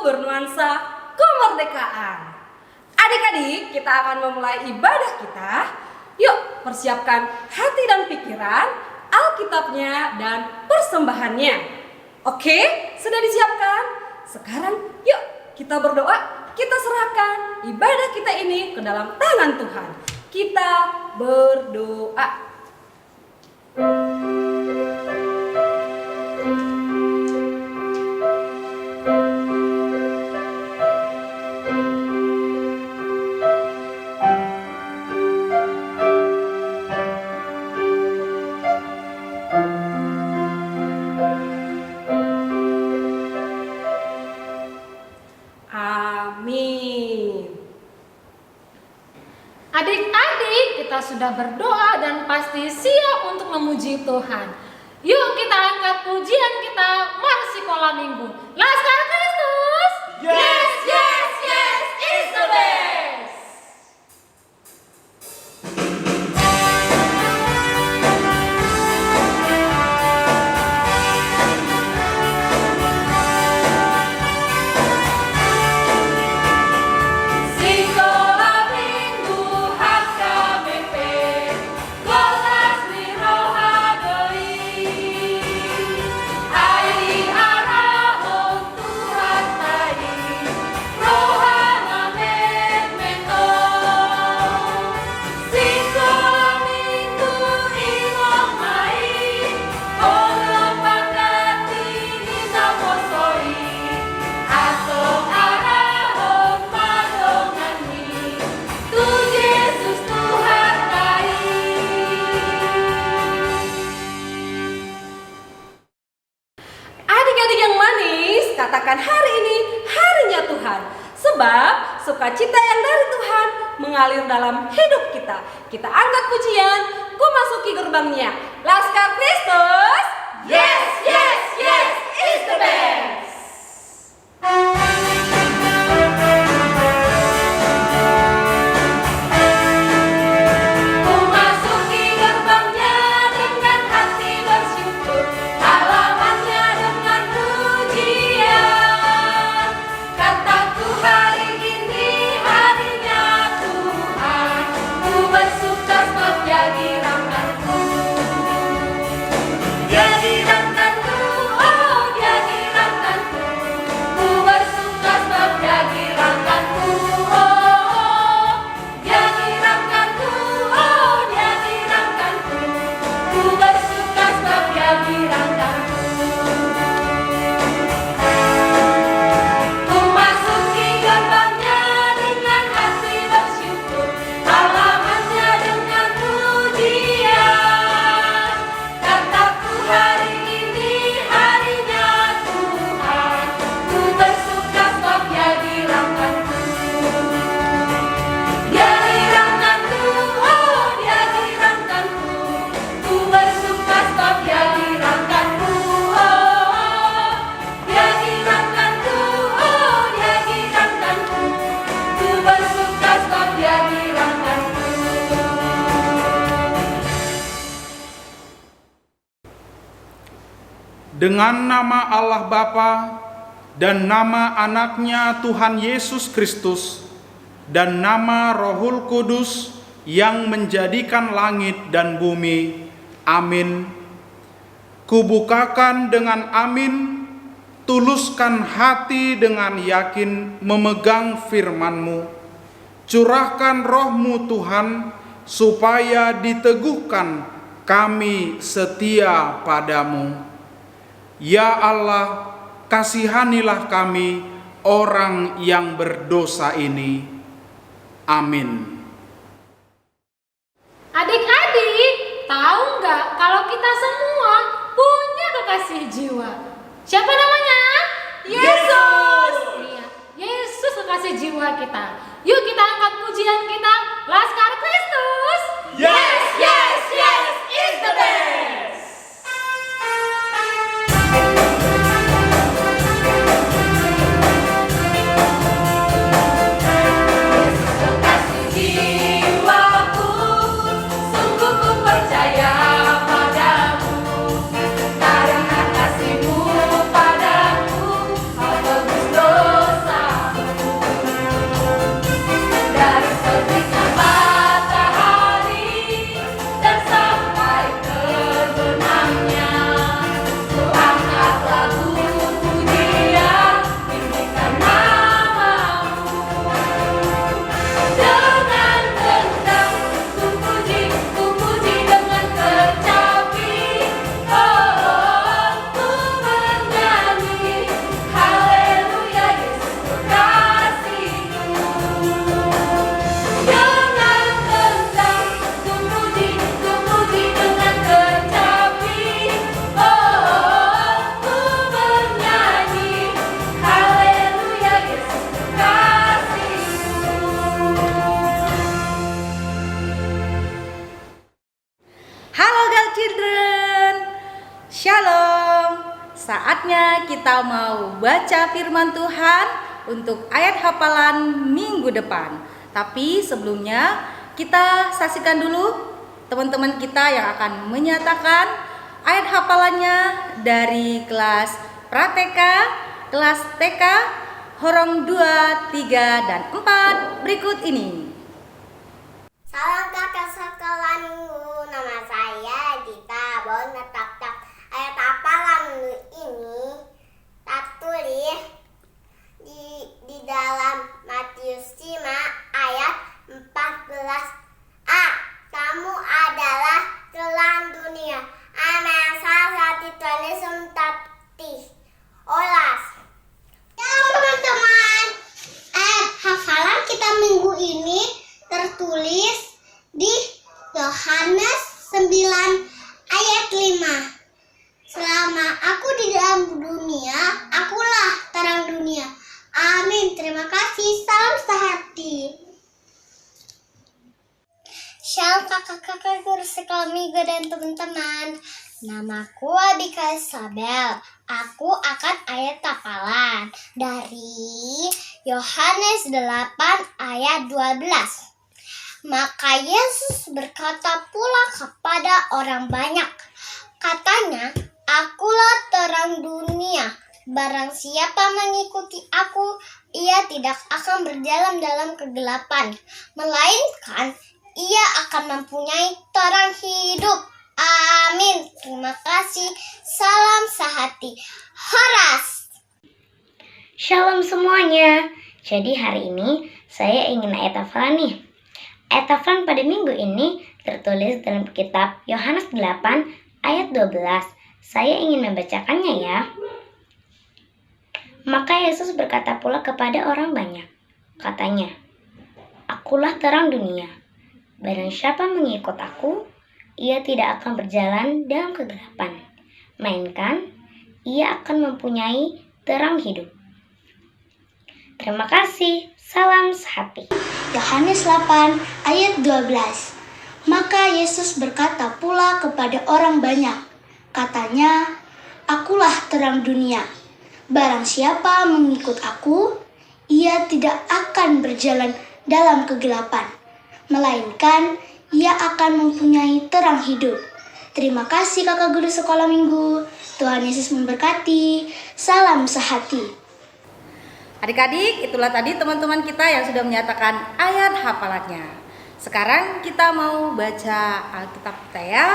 bernuansa kemerdekaan. Adik-adik, kita akan memulai ibadah kita. Yuk, persiapkan hati dan pikiran, Alkitabnya dan persembahannya. Oke, sudah disiapkan? Sekarang yuk kita berdoa, kita serahkan ibadah kita ini ke dalam tangan Tuhan. Kita berdoa. Adik-adik, kita sudah berdoa dan pasti siap untuk memuji Tuhan. Yuk kita angkat pujian kita, Mari Sekolah Minggu. Laskar Kristus. Yes, yes, yes, is the best. Katakan hari ini harinya Tuhan. Sebab sukacita yang dari Tuhan mengalir dalam hidup kita. Kita angkat pujian, ku masuki gerbangnya. Laskar Kristus. Yes, yes, yes, is the best. Dengan nama Allah Bapa dan nama anaknya Tuhan Yesus Kristus dan nama Rohul Kudus yang menjadikan langit dan bumi. Amin. Kubukakan dengan amin, tuluskan hati dengan yakin memegang firman-Mu. Curahkan roh-Mu Tuhan, supaya diteguhkan kami setia padamu. Ya Allah, kasihanilah kami orang yang berdosa ini. Amin. Adik-adik, tahu nggak kalau kita semua punya kekasih jiwa? Siapa namanya? Yesus. Iya, Yesus kekasih jiwa kita. Yuk kita angkat pujian kita, Laskar Kristus. Yes, yes, yes, is the best. Karena kasih-Mu padaku, kau tebus dosa. kita mau baca firman Tuhan untuk ayat hafalan minggu depan. Tapi sebelumnya kita saksikan dulu teman-teman kita yang akan menyatakan ayat hafalannya dari kelas Prateka, kelas TK, Horong 2, 3, dan 4 berikut ini. Salam kakak sekolah minggu, nama saya Gita. Boleh menetapkan ayat hafalan minggu ini tertulis di dalam Matius 5 ayat 14a. Kamu adalah terang dunia. Amin. Salah Tuhan Yesus tapi olas. Shalom teman-teman. Hafalan kita minggu ini tertulis di Yohanes 9 ayat 5. Selama aku di dalam dunia, akulah terang dunia. Amin. Terima kasih. Salam sehati. Shalom kakak-kakak guru sekolah minggu dan teman-teman. Namaku Abika Isabel. Aku akan ayat hafalan dari Yohanes 8 ayat 12. Maka Yesus berkata pula kepada orang banyak, katanya, akulah terang dunia. Barang siapa mengikuti aku, ia tidak akan berjalan dalam kegelapan, melainkan ia akan mempunyai terang hidup. Amin. Terima kasih. Salam sehati. Horas. Shalom semuanya. Jadi hari ini saya ingin ayat hafalan nih. Ayat hafalan pada minggu ini tertulis dalam kitab Yohanes 8 ayat 12. Saya ingin membacakannya ya. Maka Yesus berkata pula kepada orang banyak, katanya, akulah terang dunia. Barang siapa mengikut aku, ia tidak akan berjalan dalam kegelapan, melainkan ia akan mempunyai terang hidup. Terima kasih. Salam sehati. Yohanes 8 ayat 12. Maka Yesus berkata pula kepada orang banyak, katanya, akulah terang dunia. Barang siapa mengikut aku, ia tidak akan berjalan dalam kegelapan, melainkan ia akan mempunyai terang hidup. Terima kasih kakak guru sekolah minggu. Tuhan Yesus memberkati. Salam sehati. Adik-adik, itulah tadi teman-teman kita yang sudah menyatakan ayat hafalannya. Sekarang kita mau baca Alkitab kita ya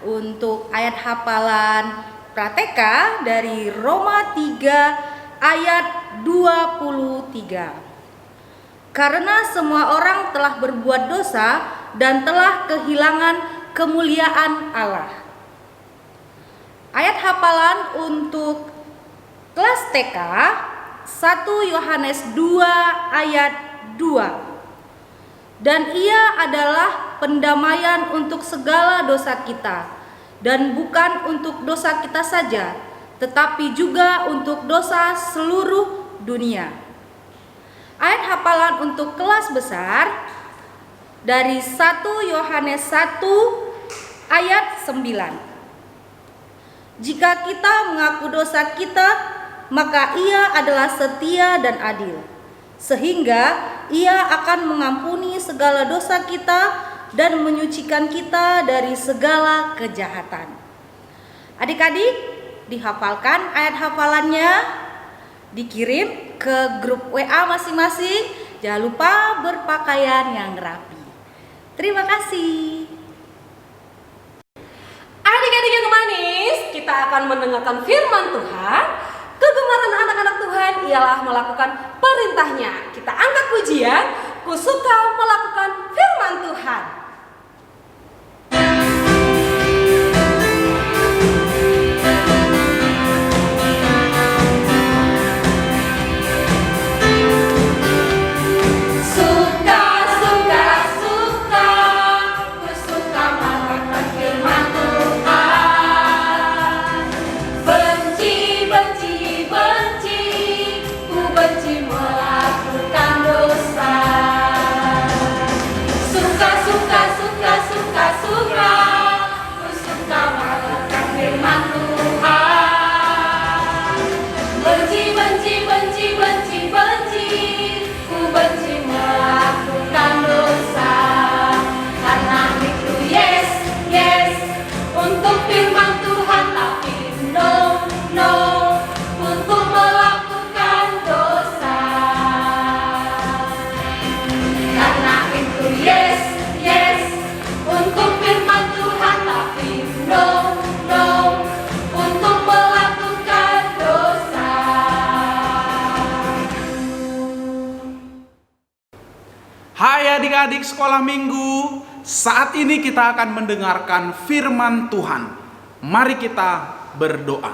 untuk ayat hafalan Prateka dari Roma 3 ayat 23. Karena semua orang telah berbuat dosa dan telah kehilangan kemuliaan Allah. Ayat hafalan untuk kelas TK 1 Yohanes 2 ayat 2. Dan ia adalah pendamaian untuk segala dosa kita, dan bukan untuk dosa kita saja, tetapi juga untuk dosa seluruh dunia. Ayat hafalan untuk kelas besar dari 1 Yohanes 1 ayat 9. Jika kita mengaku dosa kita, maka ia adalah setia dan adil, sehingga ia akan mengampuni segala dosa kita dan menyucikan kita dari segala kejahatan. Adik-adik, dihafalkan ayat hafalannya, dikirim ke grup WA masing-masing. Jangan lupa berpakaian yang rapi. Terima kasih. Adik-adik yang manis, kita akan mendengarkan firman Tuhan. Kegemaran anak-anak Tuhan ialah melakukan perintahnya. Kita angkat pujian, ku suka melakukan firman Tuhan. Suka Hai adik-adik sekolah minggu, saat ini kita akan mendengarkan firman Tuhan. Mari kita berdoa.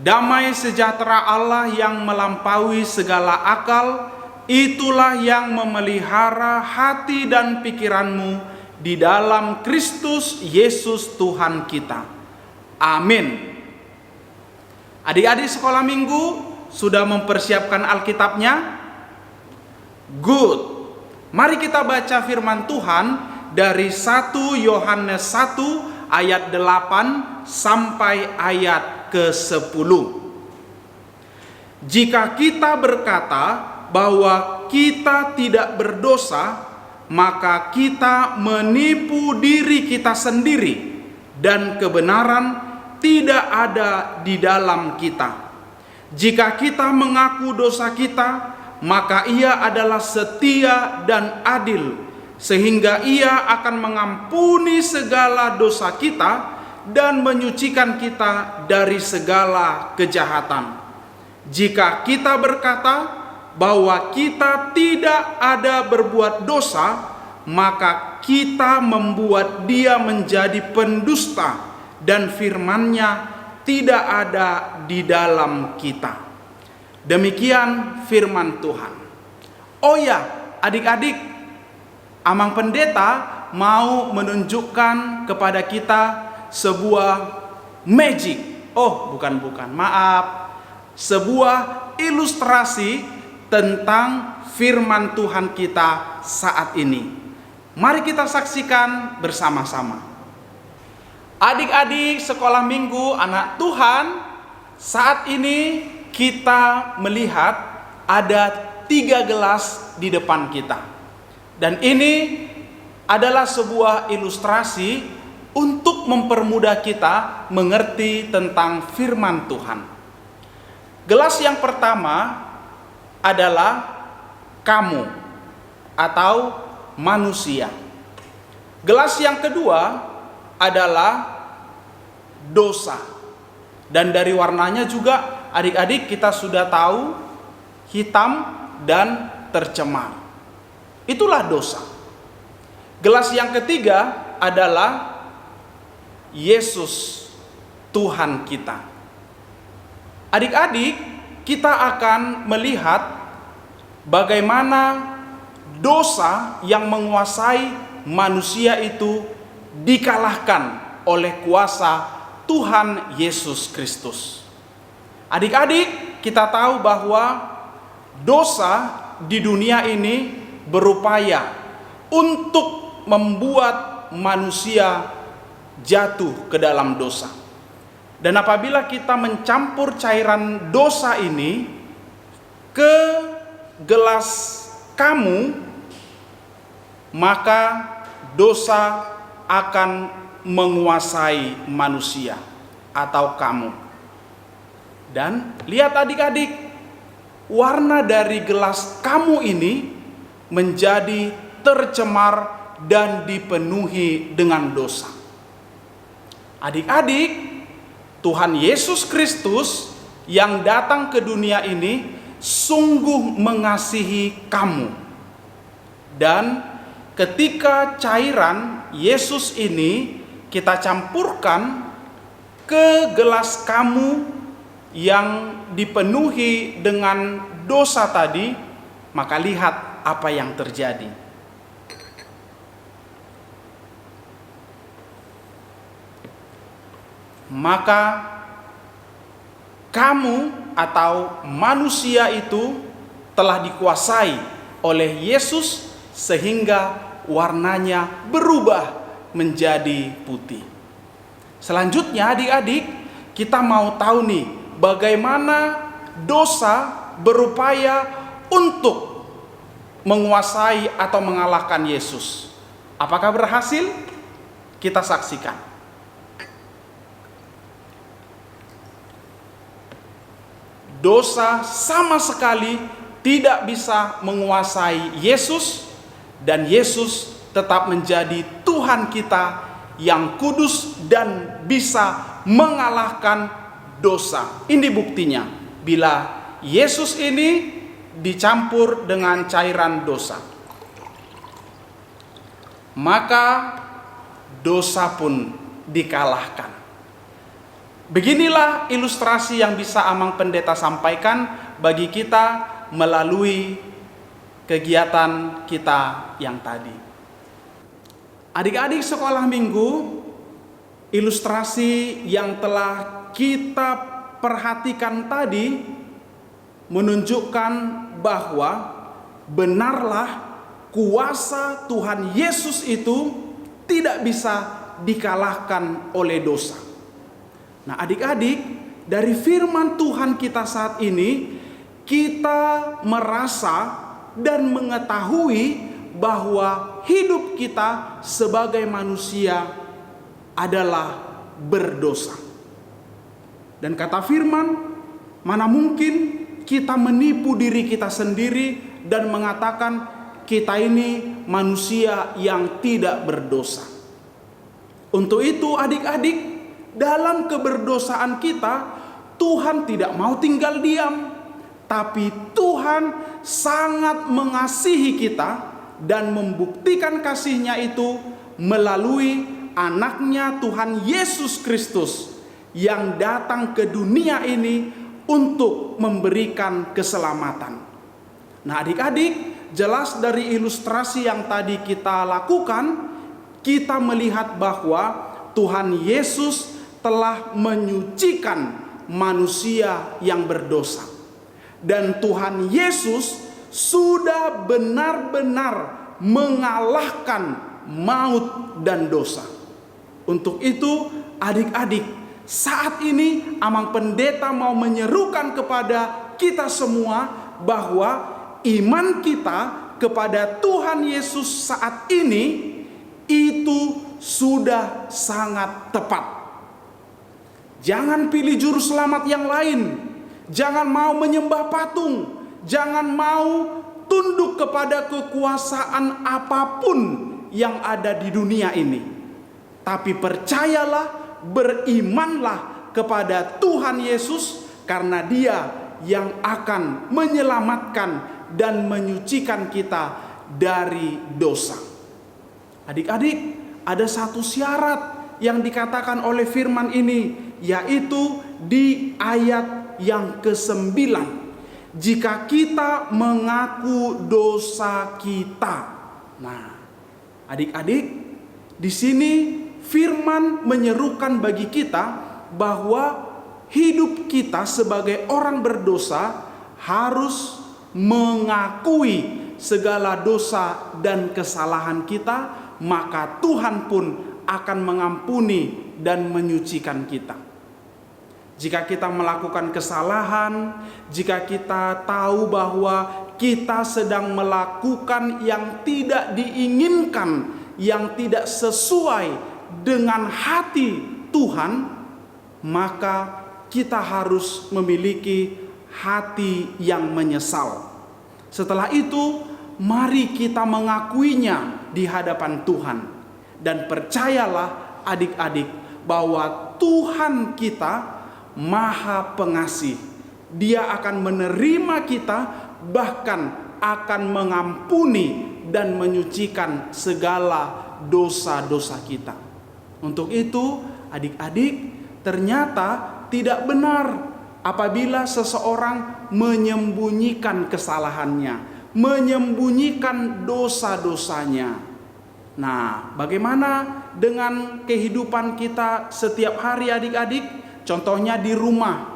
Damai sejahtera Allah yang melampaui segala akal, itulah yang memelihara hati dan pikiranmu di dalam Kristus Yesus Tuhan kita. Amin. Adik-adik sekolah minggu sudah mempersiapkan Alkitabnya? Good. Mari kita baca firman Tuhan dari 1 Yohanes 1 ayat 8 sampai ayat ke-10. Jika kita berkata bahwa kita tidak berdosa, maka kita menipu diri kita sendiri dan kebenaran tidak ada di dalam kita. Jika kita mengaku dosa kita, maka Ia adalah setia dan adil, sehingga Ia akan mengampuni segala dosa kita dan menyucikan kita dari segala kejahatan. Jika kita berkata bahwa kita tidak ada berbuat dosa, maka kita membuat Dia menjadi pendusta dan firman-Nya tidak ada di dalam kita. Demikian firman Tuhan. Oh ya, adik-adik, Amang Pendeta mau menunjukkan kepada kita sebuah magic. Oh, bukan, maaf. Sebuah ilustrasi tentang firman Tuhan kita saat ini. Mari kita saksikan bersama-sama. Adik-adik sekolah minggu anak Tuhan, saat ini kita melihat ada 3 gelas di depan kita. Dan ini adalah sebuah ilustrasi untuk mempermudah kita mengerti tentang firman Tuhan. Gelas yang pertama adalah kamu atau manusia. Gelas yang kedua adalah dosa. Dan dari warnanya juga adik-adik kita sudah tahu, hitam dan tercemar. Itulah dosa. Gelas yang ketiga adalah Yesus Tuhan kita. Adik-adik, kita akan melihat bagaimana dosa yang menguasai manusia itu dikalahkan oleh kuasa Tuhan Yesus Kristus. Adik-adik, kita tahu bahwa dosa di dunia ini berupaya untuk membuat manusia jatuh ke dalam dosa. Dan apabila kita mencampur cairan dosa ini ke gelas kamu, maka dosa akan menguasai manusia atau kamu. Dan lihat adik-adik, warna dari gelas kamu ini menjadi tercemar dan dipenuhi dengan dosa. Adik-adik, Tuhan Yesus Kristus yang datang ke dunia ini sungguh mengasihi kamu. Dan ketika cairan Yesus ini kita campurkan ke gelas kamu yang dipenuhi dengan dosa tadi, maka lihat apa yang terjadi. Maka kamu atau manusia itu telah dikuasai oleh Yesus sehingga warnanya berubah menjadi putih. Selanjutnya adik-adik, kita mau tahu nih bagaimana dosa berupaya untuk menguasai atau mengalahkan Yesus. Apakah berhasil? Kita saksikan. Dosa sama sekali tidak bisa menguasai Yesus, dan Yesus tetap menjadi Tuhan kita yang kudus dan bisa mengalahkan dosa. Ini buktinya bila Yesus ini dicampur dengan cairan dosa. maka dosa pun dikalahkan. Beginilah ilustrasi yang bisa Amang Pendeta sampaikan bagi kita melalui kegiatan kita yang tadi. Adik-adik sekolah minggu, ilustrasi yang telah kita perhatikan tadi menunjukkan bahwa benarlah kuasa Tuhan Yesus itu tidak bisa dikalahkan oleh dosa. Nah, adik-adik, dari firman Tuhan kita saat ini, kita merasa dan mengetahui bahwa hidup kita sebagai manusia adalah berdosa. Dan kata firman, mana mungkin kita menipu diri kita sendiri dan mengatakan kita ini manusia yang tidak berdosa. Untuk itu adik-adik, dalam keberdosaan kita, Tuhan tidak mau tinggal diam, tapi Tuhan sangat mengasihi kita dan membuktikan kasih-Nya itu melalui anaknya Tuhan Yesus Kristus yang datang ke dunia ini untuk memberikan keselamatan. Nah, adik-adik, jelas dari ilustrasi yang tadi kita lakukan, kita melihat bahwa Tuhan Yesus telah menyucikan manusia yang berdosa. Dan Tuhan Yesus sudah benar-benar mengalahkan maut dan dosa. Untuk itu adik-adik, saat ini Amang Pendeta mau menyerukan kepada kita semua bahwa iman kita kepada Tuhan Yesus saat ini itu sudah sangat tepat. Jangan pilih juru selamat yang lain. Jangan mau menyembah patung. Jangan mau tunduk kepada kekuasaan apapun yang ada di dunia ini. Tapi percayalah, berimanlah kepada Tuhan Yesus, karena Dia yang akan menyelamatkan dan menyucikan kita dari dosa. Adik-adik, ada satu syarat yang dikatakan oleh firman ini, yaitu di ayat yang ke-9. Jika kita mengaku dosa kita. Nah, adik-adik, di sini firman menyerukan bagi kita bahwa hidup kita sebagai orang berdosa harus mengakui segala dosa dan kesalahan kita, maka Tuhan pun akan mengampuni dan menyucikan kita. Jika kita melakukan kesalahan, jika kita tahu bahwa kita sedang melakukan yang tidak diinginkan, yang tidak sesuai dengan hati Tuhan, maka kita harus memiliki hati yang menyesal. Setelah itu, mari kita mengakuinya di hadapan Tuhan. Dan percayalah adik-adik bahwa Tuhan kita Maha Pengasih. Dia akan menerima kita, bahkan akan mengampuni dan menyucikan segala dosa-dosa kita. Untuk itu, adik-adik, ternyata tidak benar apabila seseorang menyembunyikan kesalahannya, menyembunyikan dosa-dosanya. Nah, bagaimana dengan kehidupan kita setiap hari adik-adik? Contohnya di rumah,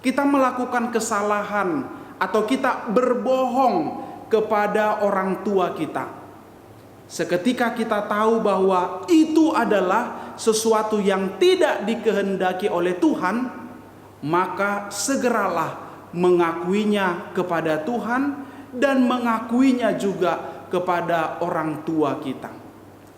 kita melakukan kesalahan atau kita berbohong kepada orang tua kita. Seketika kita tahu bahwa itu adalah sesuatu yang tidak dikehendaki oleh Tuhan, maka segeralah mengakuinya kepada Tuhan dan mengakuinya juga kepada orang tua kita.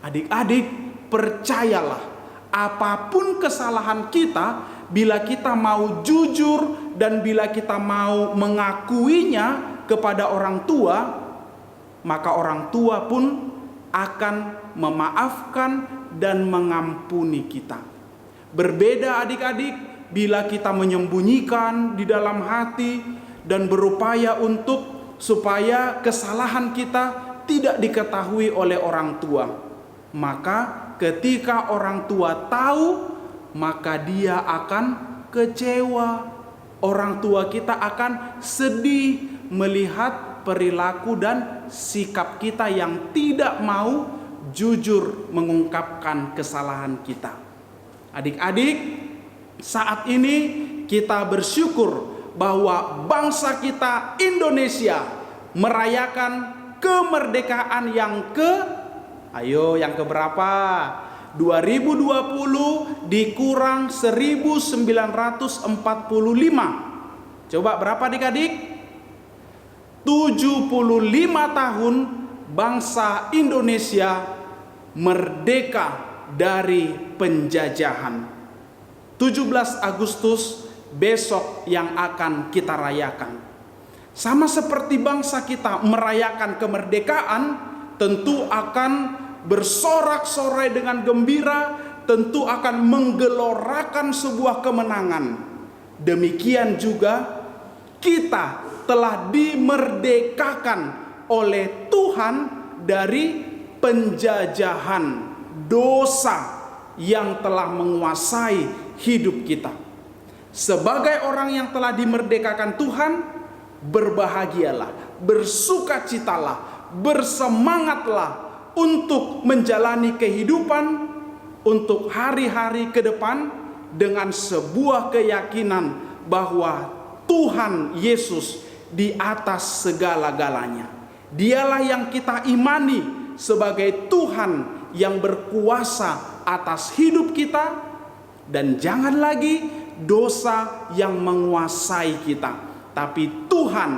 Adik-adik, percayalah, apapun kesalahan kita, bila kita mau jujur dan bila kita mau mengakuinya kepada orang tua, maka orang tua pun akan memaafkan dan mengampuni kita. Berbeda adik-adik bila kita menyembunyikan di dalam hati dan berupaya supaya kesalahan kita tidak diketahui oleh orang tua. maka ketika orang tua tahu, maka dia akan kecewa. Orang tua kita akan sedih melihat perilaku dan sikap kita yang tidak mau jujur mengungkapkan kesalahan kita. Adik-adik, saat ini kita bersyukur bahwa bangsa kita Indonesia merayakan kemerdekaan yang keberapa? 2020 dikurang 1945. Coba berapa adik-adik? 75 tahun bangsa Indonesia merdeka dari penjajahan. 17 Agustus besok yang akan kita rayakan. Sama seperti bangsa kita merayakan kemerdekaan, tentu akan bersorak-sorai dengan gembira, tentu akan menggelorakan sebuah kemenangan. Demikian juga kita telah dimerdekakan oleh Tuhan dari penjajahan dosa yang telah menguasai hidup kita. Sebagai orang yang telah dimerdekakan Tuhan, berbahagialah, bersukacitalah, bersemangatlah untuk menjalani kehidupan untuk hari-hari ke depan dengan sebuah keyakinan bahwa Tuhan Yesus di atas segala-galanya. Dialah yang kita imani sebagai Tuhan yang berkuasa atas hidup kita, dan jangan lagi dosa yang menguasai kita, tapi Tuhan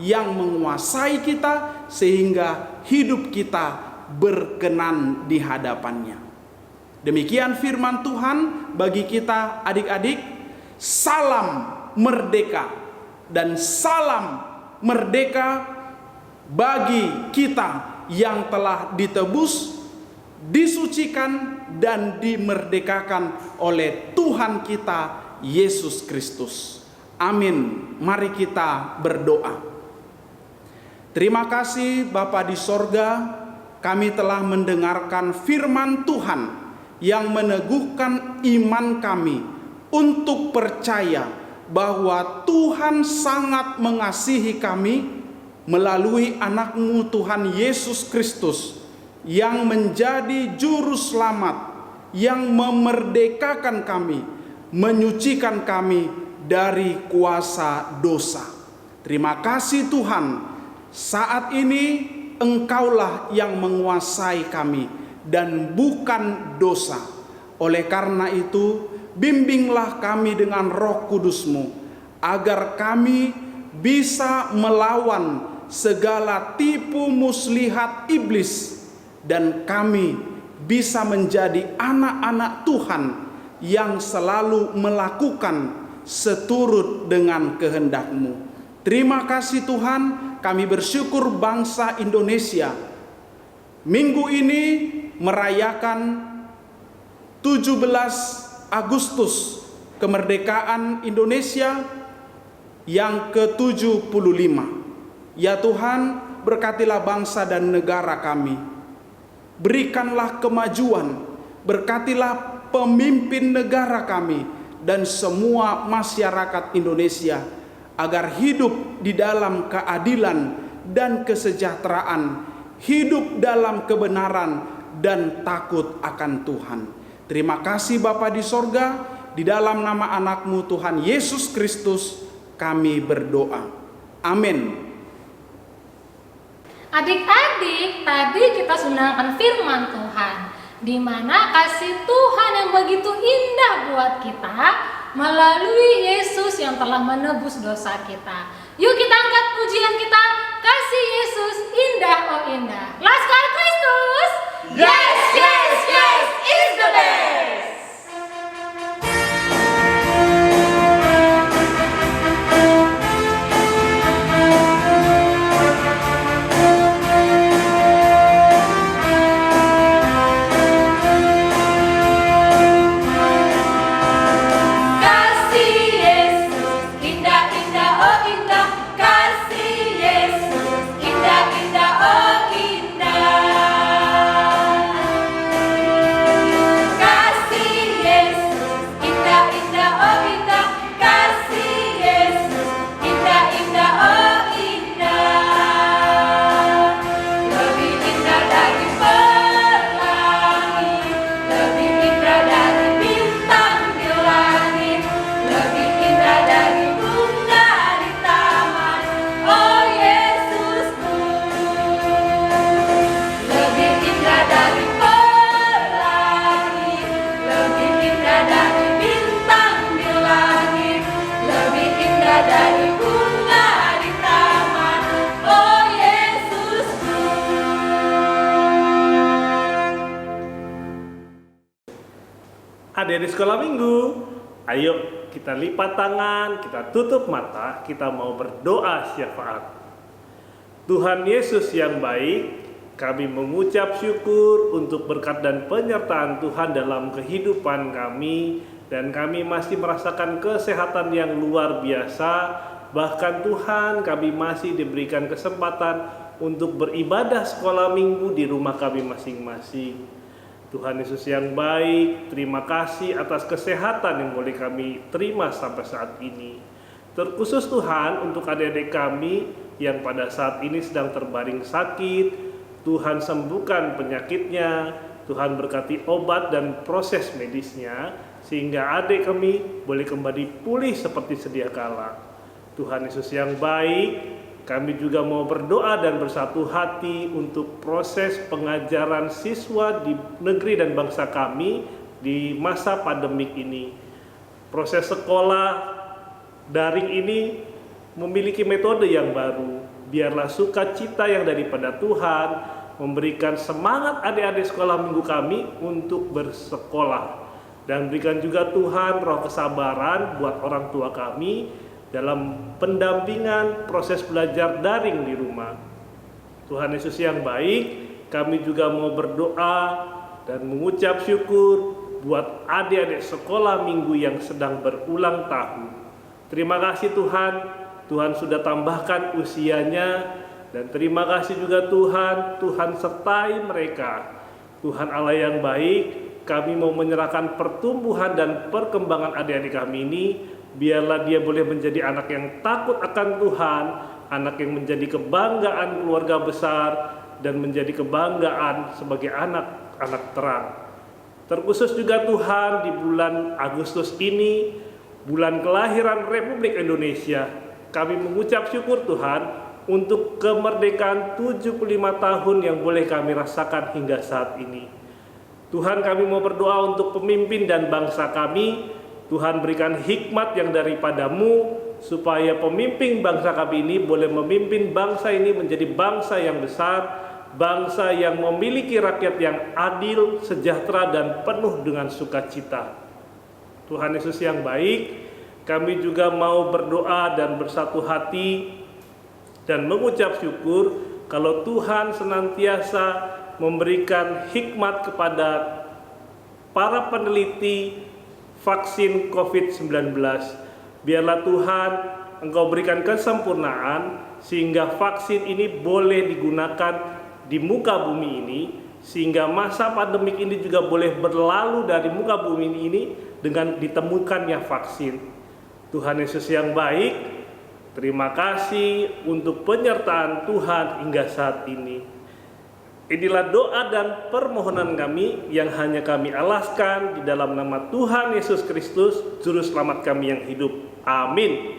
yang menguasai kita sehingga hidup kita berkenan di hadapannya. Demikian firman Tuhan bagi kita adik-adik. Salam merdeka dan salam merdeka bagi kita yang telah ditebus, disucikan dan dimerdekakan oleh Tuhan kita Yesus Kristus. Amin. Mari kita berdoa. Terima kasih Bapa di sorga, kami telah mendengarkan firman Tuhan yang meneguhkan iman kami untuk percaya bahwa Tuhan sangat mengasihi kami melalui anak-Mu Tuhan Yesus Kristus yang menjadi juru selamat, yang memerdekakan kami, menyucikan kami dari kuasa dosa. Terima kasih Tuhan, saat ini Engkaulah yang menguasai kami dan bukan dosa. Oleh karena itu, bimbinglah kami dengan Roh Kudus-Mu agar kami bisa melawan segala tipu muslihat iblis dan kami bisa menjadi anak-anak Tuhan yang selalu melakukan seturut dengan kehendak-Mu. Terima kasih Tuhan, kami bersyukur bangsa Indonesia minggu ini merayakan 17 Agustus kemerdekaan Indonesia yang ke-75. Ya Tuhan, berkatilah bangsa dan negara kami. Berikanlah kemajuan, berkatilah pemimpin negara kami dan semua masyarakat Indonesia agar hidup di dalam keadilan dan kesejahteraan, hidup dalam kebenaran dan takut akan Tuhan. Terima kasih Bapa di sorga, di dalam nama anak-Mu Tuhan Yesus Kristus kami berdoa. Amin. Adik-adik, tadi kita mendengarkan firman Tuhan, di mana kasih Tuhan yang begitu indah buat kita melalui Yesus yang telah menebus dosa kita. Yuk kita angkat pujian kita, kasih Yesus indah oh indah. Laskar Kristus. Yes, yes, yes, is the best. Kasih Yesus indah, indah, oh indah. Kasih Adik-adik sekolah minggu, ayo kita lipat tangan, kita tutup mata, kita mau berdoa syafaat. Tuhan Yesus yang baik, kami mengucap syukur untuk berkat dan penyertaan Tuhan dalam kehidupan kami, dan kami masih merasakan kesehatan yang luar biasa. Bahkan Tuhan, kami masih diberikan kesempatan untuk beribadah sekolah minggu di rumah kami masing-masing. Tuhan Yesus yang baik, terima kasih atas kesehatan yang boleh kami terima sampai saat ini. Terkhusus Tuhan untuk adik-adik kami yang pada saat ini sedang terbaring sakit, Tuhan sembuhkan penyakitnya, Tuhan berkati obat dan proses medisnya, sehingga adik kami boleh kembali pulih seperti sedia kala. Tuhan Yesus yang baik, kami juga mau berdoa dan bersatu hati untuk proses pengajaran siswa di negeri dan bangsa kami di masa pandemik ini. Proses sekolah daring ini memiliki metode yang baru. Biarlah sukacita yang daripada Tuhan memberikan semangat adik-adik sekolah minggu kami untuk bersekolah. Dan berikan juga Tuhan roh kesabaran buat orang tua kami dalam pendampingan proses belajar daring di rumah. Tuhan Yesus yang baik, kami juga mau berdoa dan mengucap syukur buat adik-adik sekolah minggu yang sedang berulang tahun. Terima kasih Tuhan, Tuhan sudah tambahkan usianya, dan terima kasih juga Tuhan sertai mereka. Tuhan Allah yang baik, kami mau menyerahkan pertumbuhan dan perkembangan adik-adik kami ini. Biarlah dia boleh menjadi anak yang takut akan Tuhan, anak yang menjadi kebanggaan keluarga besar, dan menjadi kebanggaan sebagai anak-anak terang. Terkhusus juga Tuhan di bulan Agustus ini, bulan kelahiran Republik Indonesia, kami mengucap syukur Tuhan untuk kemerdekaan 75 tahun yang boleh kami rasakan hingga saat ini. Tuhan, kami mau berdoa untuk pemimpin dan bangsa kami. Tuhan berikan hikmat yang daripada-Mu, supaya pemimpin bangsa kami ini boleh memimpin bangsa ini menjadi bangsa yang besar, bangsa yang memiliki rakyat yang adil, sejahtera, dan penuh dengan sukacita. Tuhan Yesus yang baik, kami juga mau berdoa dan bersatu hati dan mengucap syukur kalau Tuhan senantiasa memberikan hikmat kepada para peneliti vaksin COVID-19. Biarlah Tuhan Engkau berikan kesempurnaan sehingga vaksin ini boleh digunakan di muka bumi ini, sehingga masa pandemik ini juga boleh berlalu dari muka bumi ini dengan ditemukannya vaksin. Tuhan Yesus yang baik, terima kasih untuk penyertaan Tuhan hingga saat ini. Inilah doa dan permohonan kami yang hanya kami alaskan di dalam nama Tuhan Yesus Kristus, Juru Selamat kami yang hidup. Amin.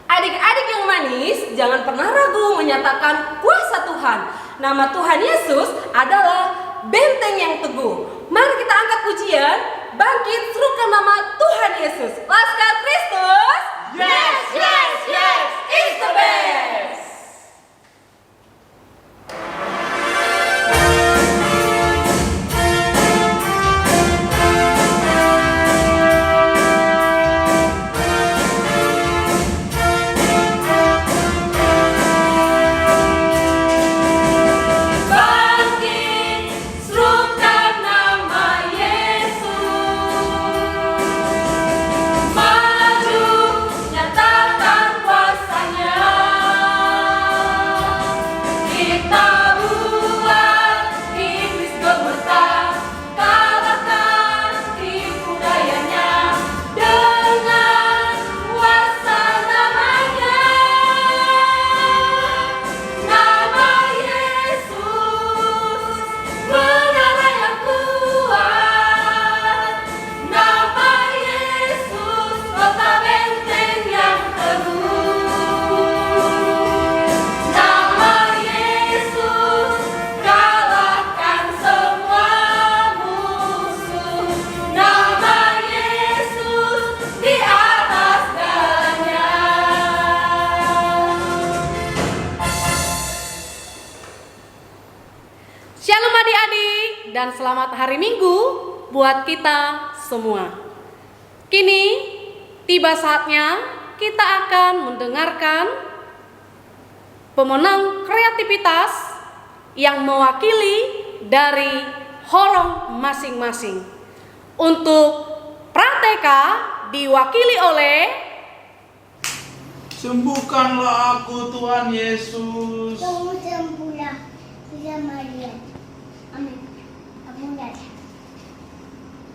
Adik-adik yang manis, jangan pernah ragu menyatakan kuasa Tuhan. Nama Tuhan Yesus adalah benteng yang teguh. Mari kita angkat pujian, bangkit serukan nama Tuhan Yesus. Laskar Kristus, yes, yes, yes, is the best. Dan selamat hari Minggu buat kita semua. Kini tiba saatnya kita akan mendengarkan pemenang kreativitas yang mewakili dari horong masing-masing. Untuk prateka diwakili oleh Sembuhkanlah aku Tuhan Yesus. Kamu sembuhlah, Sudah Maria. Amin. Amin.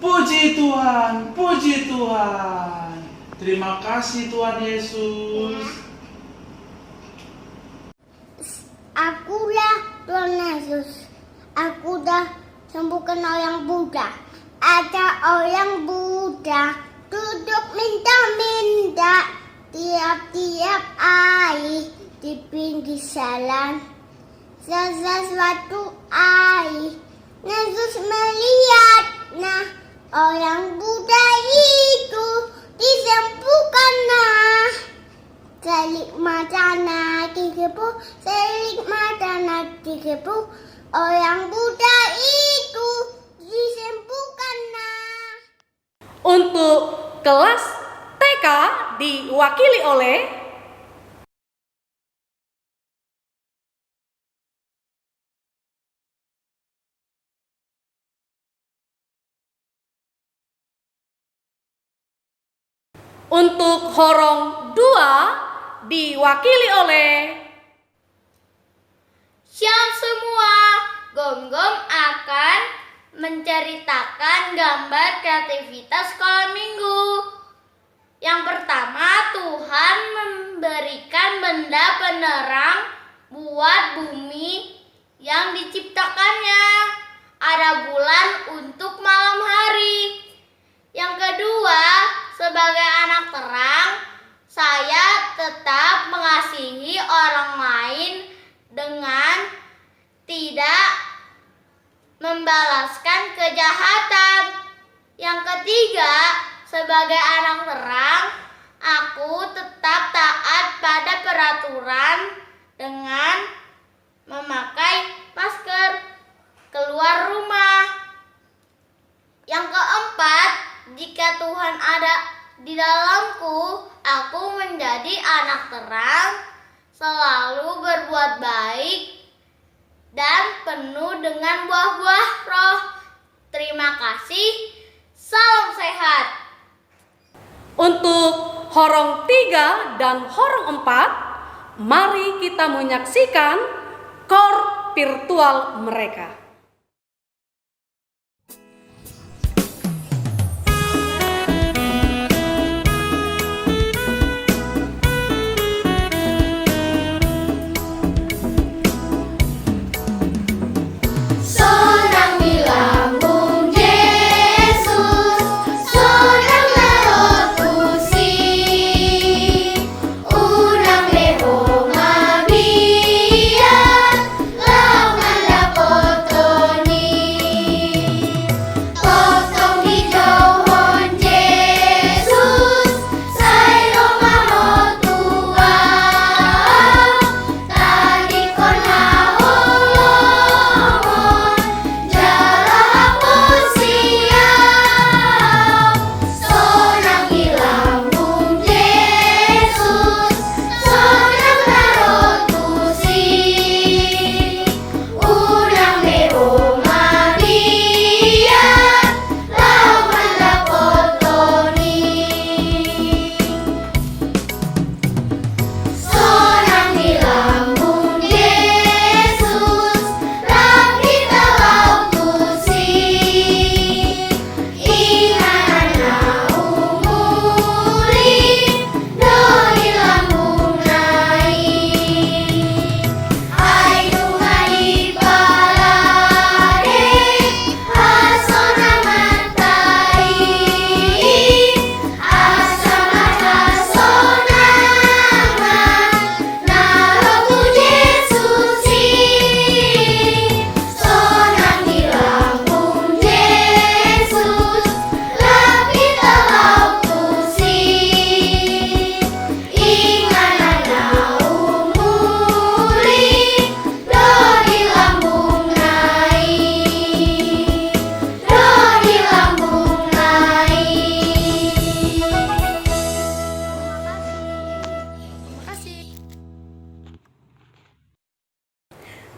Puji Tuhan, puji Tuhan. Terima kasih Tuhan Yesus. Akulah Tuhan Yesus. Aku dah sembuhkan orang Buddha. Ada orang Buddha duduk minta-minta tiap-tiap air di pinggir jalan. Sesuatu air. Yesus melihat, nah orang Buddha itu disembuhkan, nah. Selik matana digebu, selik matana digebu, orang Buddha itu disembuhkan, nah. untuk kelas TK diwakili oleh untuk horong 2 diwakili oleh Siap semua, Gom-Gom akan menceritakan gambar kreativitas sekolah minggu. Yang pertama, Tuhan memberikan benda penerang buat bumi yang diciptakannya. Ada bulan untuk malam hari. Yang kedua, sebagai anak terang, saya tetap mengasihi orang lain dengan tidak membalaskan kejahatan. Yang ketiga, sebagai anak terang, aku tetap taat pada peraturan dengan memakai masker keluar rumah. Yang keempat, jika Tuhan ada di dalamku, aku menjadi anak terang, selalu berbuat baik dan penuh dengan buah-buah roh. Terima kasih. Salam sehat. untuk horong 3 dan horong 4, mari kita menyaksikan kor virtual mereka. Sorang bilangmu Yesus, sorang larot pusi, urang leho ngabiat, lawan lapot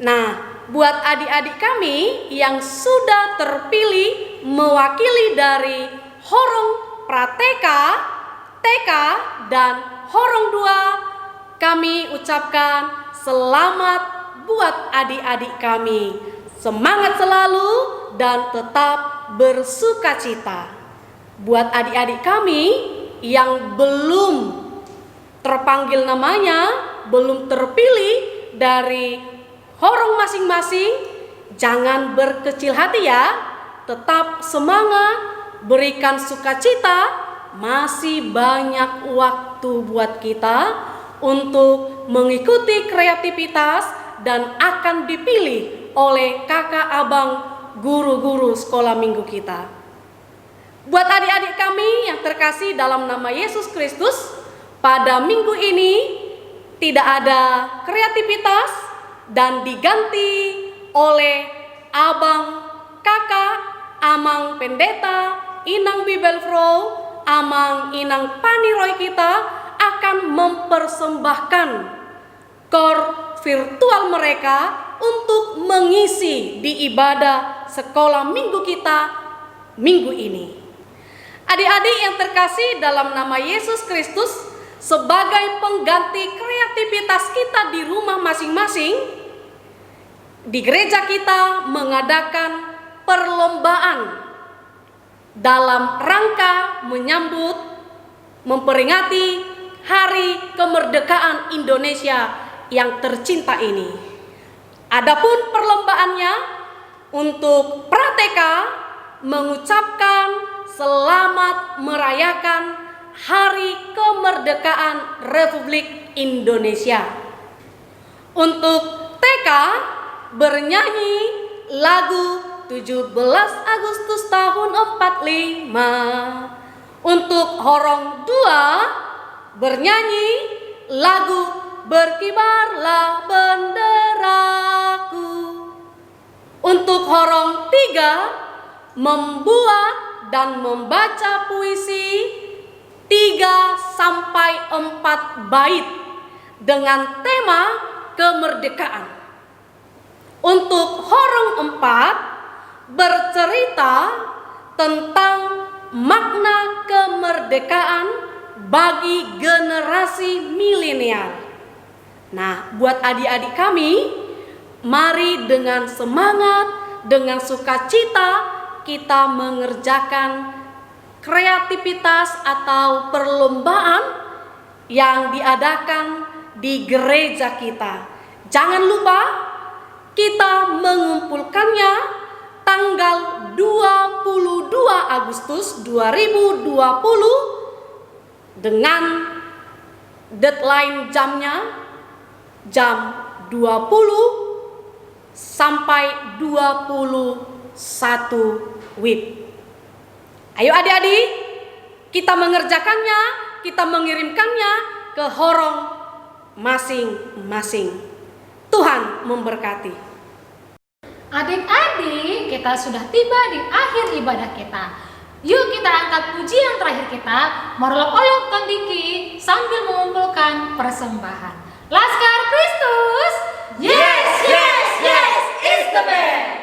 Nah, buat adik-adik kami yang sudah terpilih mewakili dari Horong Prateka, TK, dan Horong 2, kami ucapkan selamat buat adik-adik kami. Semangat selalu dan tetap bersukacita. Buat adik-adik kami yang belum terpanggil namanya, belum terpilih dari horong masing-masing, jangan berkecil hati ya. Tetap semangat, berikan sukacita. Masih banyak waktu buat kita untuk mengikuti kreativitas dan akan dipilih oleh kakak abang guru-guru sekolah minggu kita. Buat adik-adik kami yang terkasih dalam nama Yesus Kristus, pada minggu ini tidak ada kreativitas dan diganti oleh abang, kakak, amang pendeta, inang Bibelfro, amang inang paniroy kita akan mempersembahkan kor virtual mereka untuk mengisi di ibadah sekolah minggu kita minggu ini. Adik-adik yang terkasih dalam nama Yesus Kristus, sebagai pengganti kreativitas kita di rumah masing-masing, di gereja kita mengadakan perlombaan dalam rangka menyambut, memperingati Hari Kemerdekaan Indonesia yang tercinta ini. Adapun perlombaannya untuk Prateka mengucapkan selamat merayakan Hari Kemerdekaan Republik Indonesia. Untuk TK bernyanyi lagu 17 Agustus tahun 45. Untuk Horong 2 bernyanyi lagu Berkibarlah Benderaku. Untuk Horong 3 membuat dan membaca puisi 3-4 bait dengan tema kemerdekaan. Untuk Horong 4 bercerita tentang makna kemerdekaan bagi generasi milenial. Nah, buat adik-adik kami, mari dengan semangat, dengan sukacita kita mengerjakan kreativitas atau perlombaan yang diadakan di gereja kita. Jangan lupa kita mengumpulkannya tanggal 22 Agustus 2020 dengan deadline jamnya jam 20 sampai 21 WIB. Ayo adik-adik, kita mengerjakannya, kita mengirimkannya ke horong masing-masing. Tuhan memberkati. Adik-adik, kita sudah tiba di akhir ibadah kita. Yuk kita angkat puji yang terakhir kita, Morlok-olok Tondiki, sambil mengumpulkan persembahan. Laskar Kristus, Yes, yes, yes, is the best.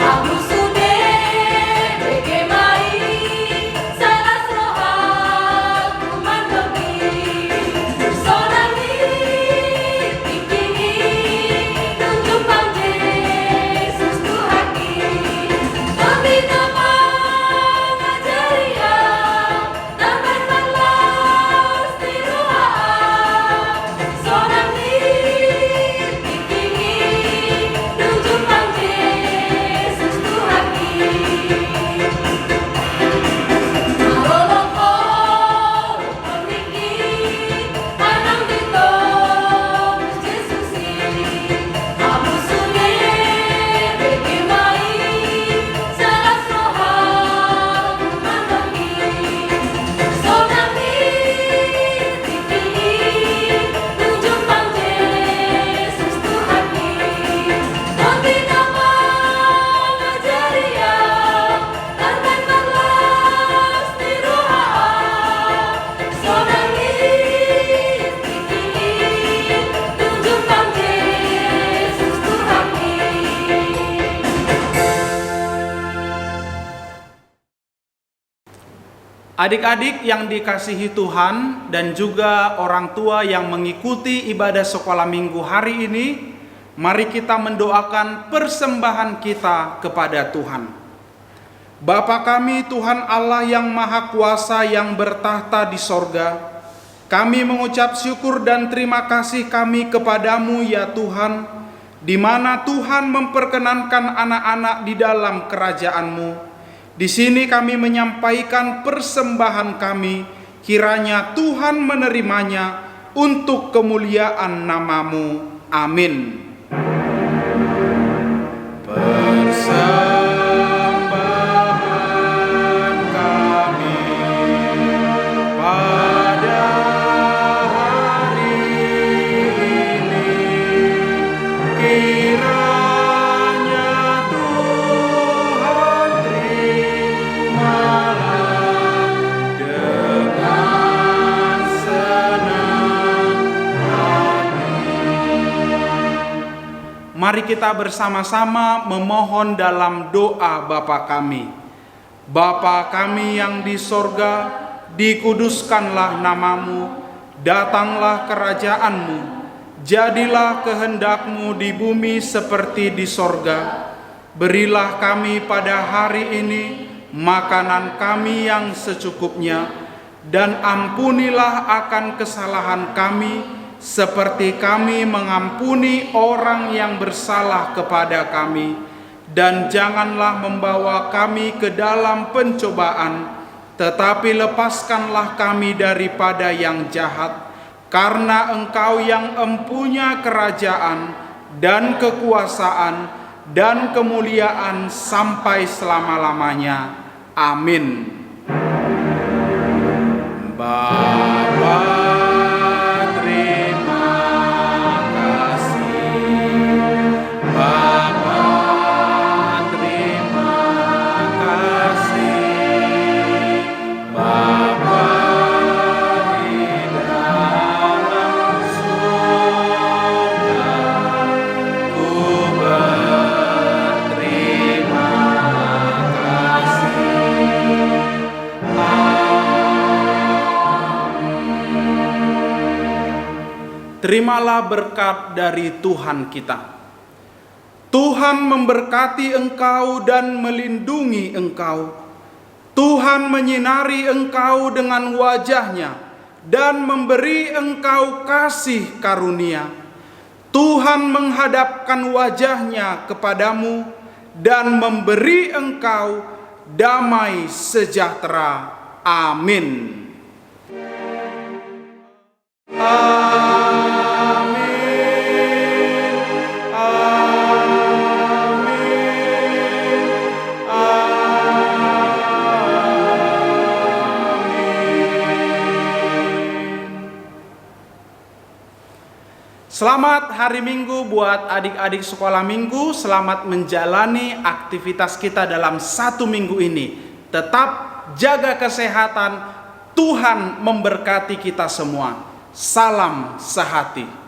Aku sudah bagaimana Adik-adik yang dikasihi Tuhan dan juga orang tua yang mengikuti ibadah sekolah minggu hari ini, mari kita mendoakan persembahan kita kepada Tuhan. Bapa kami, Tuhan Allah yang Maha Kuasa yang bertahta di sorga, kami mengucap syukur dan terima kasih kami kepadamu ya Tuhan, di mana Tuhan memperkenankan anak-anak di dalam kerajaan-Mu. Di sini kami menyampaikan persembahan kami, kiranya Tuhan menerimanya untuk kemuliaan nama-Mu. Amin. Persembahan kami pada hari ini, kiranya Tuhan terimalah dengan senang hati. Mari kita bersama-sama memohon dalam doa Bapa kami. Bapa kami yang di sorga, dikuduskanlah namamu, datanglah kerajaan-Mu, jadilah kehendak-Mu di bumi seperti di sorga. Berilah kami pada hari ini makanan kami yang secukupnya, dan ampunilah akan kesalahan kami, seperti kami mengampuni orang yang bersalah kepada kami. Dan janganlah membawa kami ke dalam pencobaan, tetapi lepaskanlah kami daripada yang jahat. Karena Engkau yang empunya kerajaan dan kekuasaan dan kemuliaan sampai selama-lamanya. Amin. Bapa, terimalah berkat dari Tuhan kita. Tuhan memberkati engkau dan melindungi engkau. Tuhan menyinari engkau dengan wajah-Nya dan memberi engkau kasih karunia. Tuhan menghadapkan wajah-Nya kepadamu dan memberi engkau damai sejahtera. Amin. Selamat hari Minggu buat adik-adik sekolah minggu. Selamat menjalani aktivitas kita dalam satu minggu ini. Tetap jaga kesehatan. Tuhan memberkati kita semua. Salam sehati.